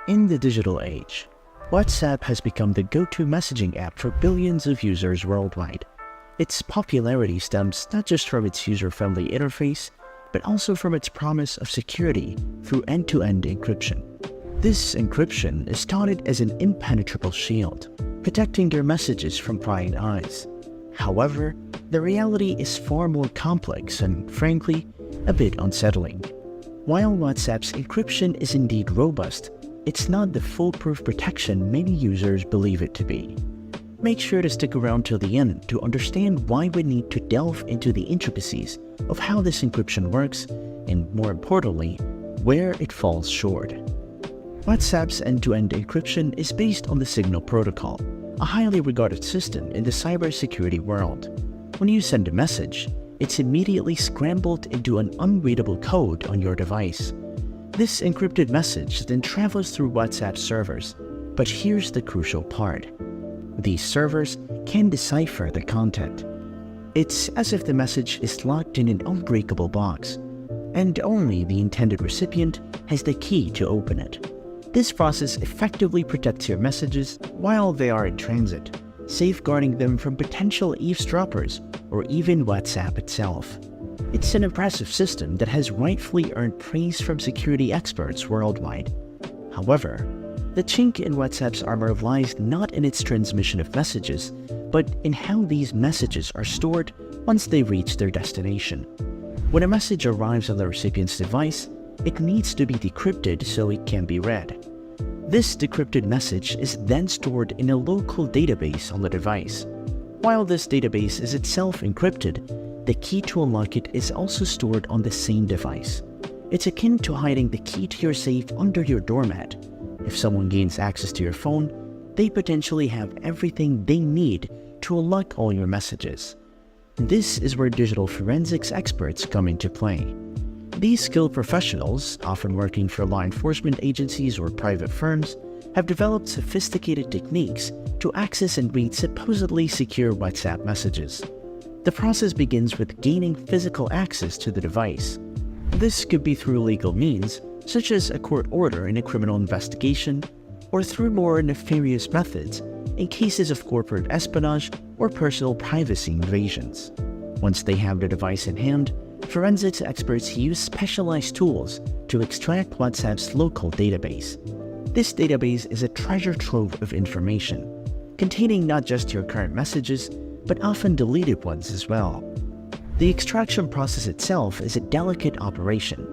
In the digital age, WhatsApp has become the go-to messaging app for billions of users worldwide. Its popularity stems not just from its user-friendly interface, but also from its promise of security through end-to-end encryption. This encryption is touted as an impenetrable shield, protecting their messages from prying eyes. However, the reality is far more complex and, frankly, a bit unsettling. While WhatsApp's encryption is indeed robust, it's not the foolproof protection many users believe it to be. Make sure to stick around till the end to understand why we need to delve into the intricacies of how this encryption works and, more importantly, where it falls short. WhatsApp's end-to-end encryption is based on the Signal protocol, a highly regarded system in the cybersecurity world. When you send a message, it's immediately scrambled into an unreadable code on your device. This encrypted message then travels through WhatsApp servers, but here's the crucial part. These servers can decipher the content. It's as if the message is locked in an unbreakable box, and only the intended recipient has the key to open it. This process effectively protects your messages while they are in transit, safeguarding them from potential eavesdroppers or even WhatsApp itself. It's an impressive system that has rightfully earned praise from security experts worldwide. However, the chink in WhatsApp's armor lies not in its transmission of messages, but in how these messages are stored once they reach their destination. When a message arrives on the recipient's device, it needs to be decrypted so it can be read. This decrypted message is then stored in a local database on the device. While this database is itself encrypted, the key to unlock it is also stored on the same device. It's akin to hiding the key to your safe under your doormat. If someone gains access to your phone, they potentially have everything they need to unlock all your messages. This is where digital forensics experts come into play. These skilled professionals, often working for law enforcement agencies or private firms, have developed sophisticated techniques to access and read supposedly secure WhatsApp messages. The process begins with gaining physical access to the device. This could be through legal means, such as a court order in a criminal investigation, or through more nefarious methods in cases of corporate espionage or personal privacy invasions. Once they have the device in hand, forensics experts use specialized tools to extract WhatsApp's local database. This database is a treasure trove of information, containing not just your current messages, but often deleted ones as well. The extraction process itself is a delicate operation.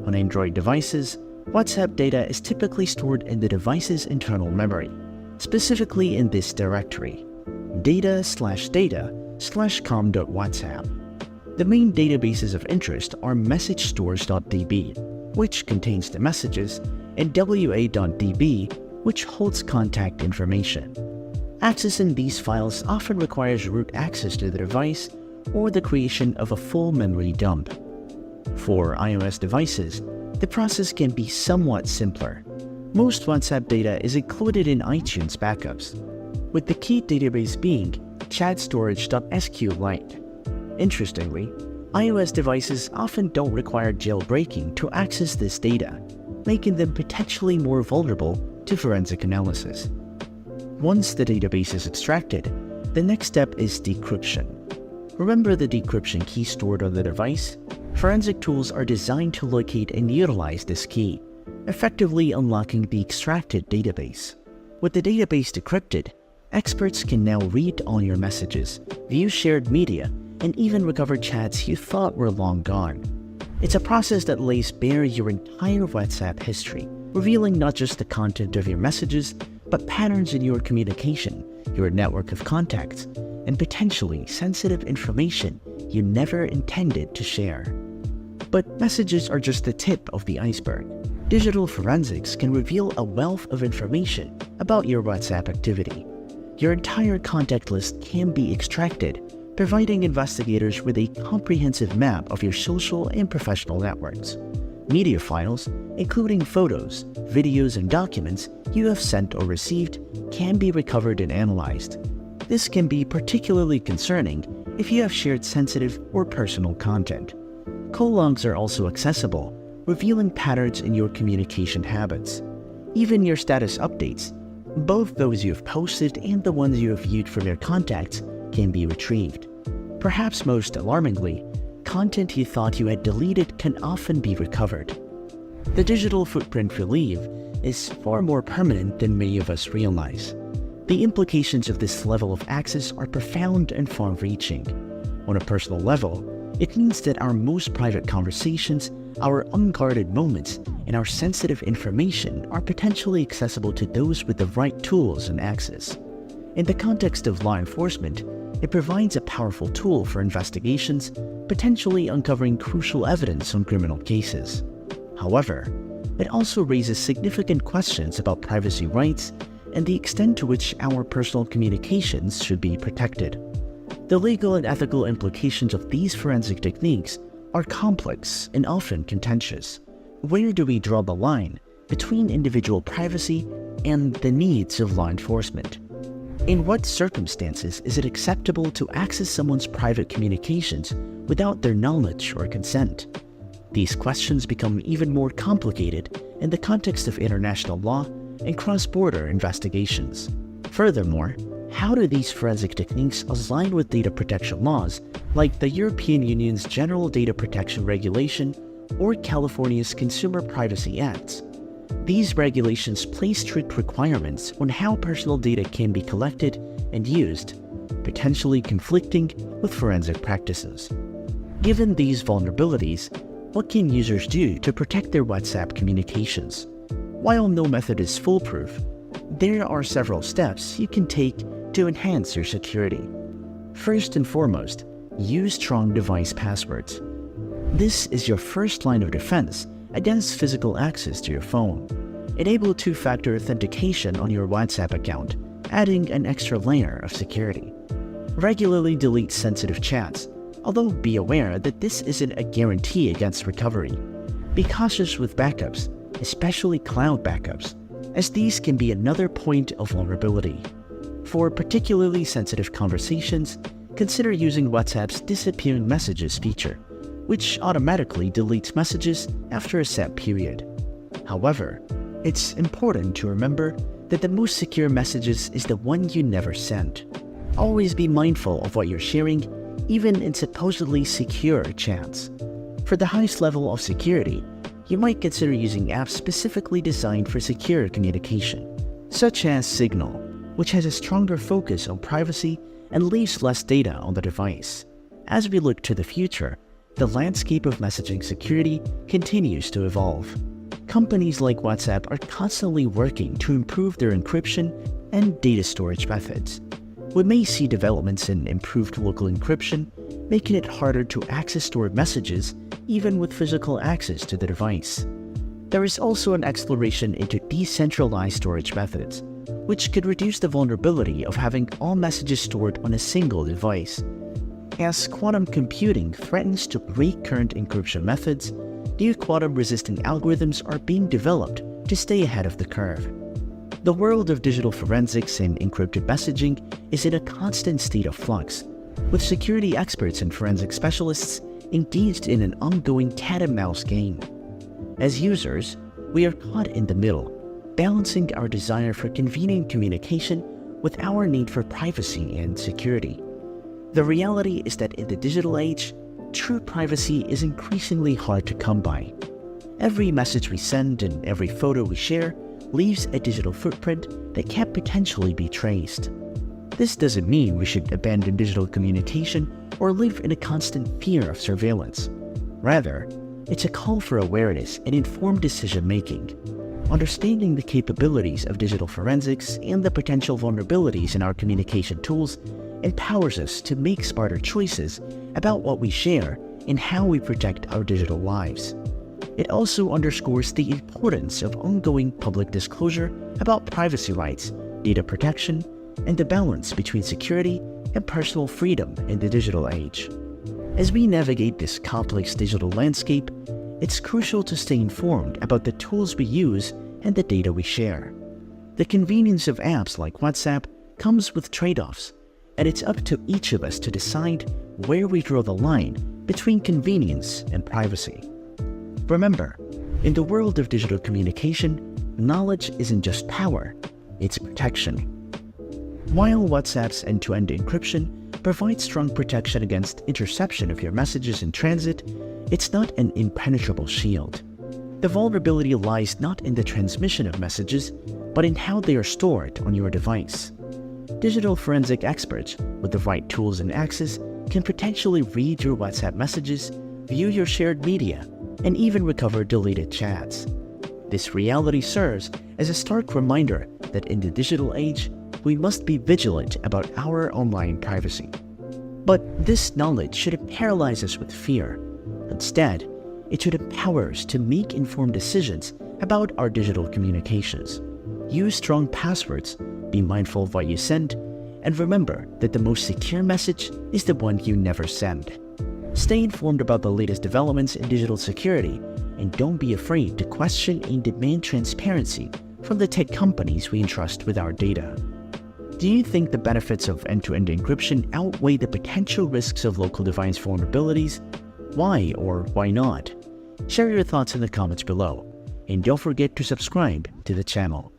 On Android devices, WhatsApp data is typically stored in the device's internal memory, specifically in this directory, data/com.whatsapp. The main databases of interest are messagestores.db, which contains the messages, and wa.db, which holds contact information. Accessing these files often requires root access to the device or the creation of a full memory dump. For iOS devices, the process can be somewhat simpler. Most WhatsApp data is included in iTunes backups, with the key database being chatstorage.sqlite. Interestingly, iOS devices often don't require jailbreaking to access this data, making them potentially more vulnerable to forensic analysis. Once the database is extracted, the next step is decryption. Remember the decryption key stored on the device? Forensic tools are designed to locate and utilize this key, effectively unlocking the extracted database. With the database decrypted, experts can now read all your messages, view shared media, and even recover chats you thought were long gone. It's a process that lays bare your entire WhatsApp history, revealing not just the content of your messages, but patterns in your communication, your network of contacts, and potentially sensitive information you never intended to share. But messages are just the tip of the iceberg. Digital forensics can reveal a wealth of information about your WhatsApp activity. Your entire contact list can be extracted, providing investigators with a comprehensive map of your social and professional networks. Media files, including photos, videos, and documents you have sent or received, can be recovered and analyzed. This can be particularly concerning if you have shared sensitive or personal content. Call logs are also accessible, revealing patterns in your communication habits. Even your status updates, both those you have posted and the ones you have viewed from your contacts, can be retrieved. Perhaps most alarmingly, content you thought you had deleted can often be recovered. The digital footprint we leave is far more permanent than many of us realize. The implications of this level of access are profound and far-reaching. On a personal level, it means that our most private conversations, our unguarded moments, and our sensitive information are potentially accessible to those with the right tools and access. In the context of law enforcement, it provides a powerful tool for investigations, potentially uncovering crucial evidence on criminal cases. However, it also raises significant questions about privacy rights and the extent to which our personal communications should be protected. The legal and ethical implications of these forensic techniques are complex and often contentious. Where do we draw the line between individual privacy and the needs of law enforcement? In what circumstances is it acceptable to access someone's private communications without their knowledge or consent? These questions become even more complicated in the context of international law and cross-border investigations. Furthermore, how do these forensic techniques align with data protection laws like the European Union's General Data Protection Regulation or California's Consumer Privacy Acts? These regulations place strict requirements on how personal data can be collected and used, potentially conflicting with forensic practices. Given these vulnerabilities, what can users do to protect their WhatsApp communications? While no method is foolproof, there are several steps you can take to enhance your security. First and foremost, use strong device passwords. This is your first line of defense against physical access to your phone. Enable two-factor authentication on your WhatsApp account, adding an extra layer of security. Regularly delete sensitive chats, although be aware that this isn't a guarantee against recovery. Be cautious with backups, especially cloud backups, as these can be another point of vulnerability. For particularly sensitive conversations, consider using WhatsApp's disappearing messages feature, which automatically deletes messages after a set period. However, it's important to remember that the most secure messages is the one you never sent. Always be mindful of what you're sharing, even in supposedly secure chats. For the highest level of security, you might consider using apps specifically designed for secure communication, such as Signal, which has a stronger focus on privacy and leaves less data on the device. As we look to the future, the landscape of messaging security continues to evolve. Companies like WhatsApp are constantly working to improve their encryption and data storage methods. We may see developments in improved local encryption, making it harder to access stored messages even with physical access to the device. There is also an exploration into decentralized storage methods, which could reduce the vulnerability of having all messages stored on a single device. As quantum computing threatens to break current encryption methods, new quantum-resistant algorithms are being developed to stay ahead of the curve. The world of digital forensics and encrypted messaging is in a constant state of flux, with security experts and forensic specialists engaged in an ongoing cat-and-mouse game. As users, we are caught in the middle, balancing our desire for convenient communication with our need for privacy and security. The reality is that in the digital age, true privacy is increasingly hard to come by. Every message we send and every photo we share leaves a digital footprint that can potentially be traced. This doesn't mean we should abandon digital communication or live in a constant fear of surveillance. Rather, it's a call for awareness and informed decision-making. Understanding the capabilities of digital forensics and the potential vulnerabilities in our communication tools empowers us to make smarter choices about what we share and how we protect our digital lives. It also underscores the importance of ongoing public disclosure about privacy rights, data protection, and the balance between security and personal freedom in the digital age. As we navigate this complex digital landscape, it's crucial to stay informed about the tools we use and the data we share. The convenience of apps like WhatsApp comes with trade-offs, and it's up to each of us to decide where we draw the line between convenience and privacy. Remember, in the world of digital communication, knowledge isn't just power, it's protection. While WhatsApp's end-to-end encryption provides strong protection against interception of your messages in transit, it's not an impenetrable shield. The vulnerability lies not in the transmission of messages, but in how they are stored on your device. Digital forensic experts with the right tools and access can potentially read your WhatsApp messages, view your shared media, and even recover deleted chats. This reality serves as a stark reminder that in the digital age, we must be vigilant about our online privacy. But this knowledge shouldn't paralyze us with fear. Instead, it should empower us to make informed decisions about our digital communications. Use strong passwords, be mindful of what you send, and remember that the most secure message is the one you never send. Stay informed about the latest developments in digital security, and don't be afraid to question and demand transparency from the tech companies we entrust with our data. Do you think the benefits of end-to-end encryption outweigh the potential risks of local device vulnerabilities? Why or why not? Share your thoughts in the comments below, and don't forget to subscribe to the channel.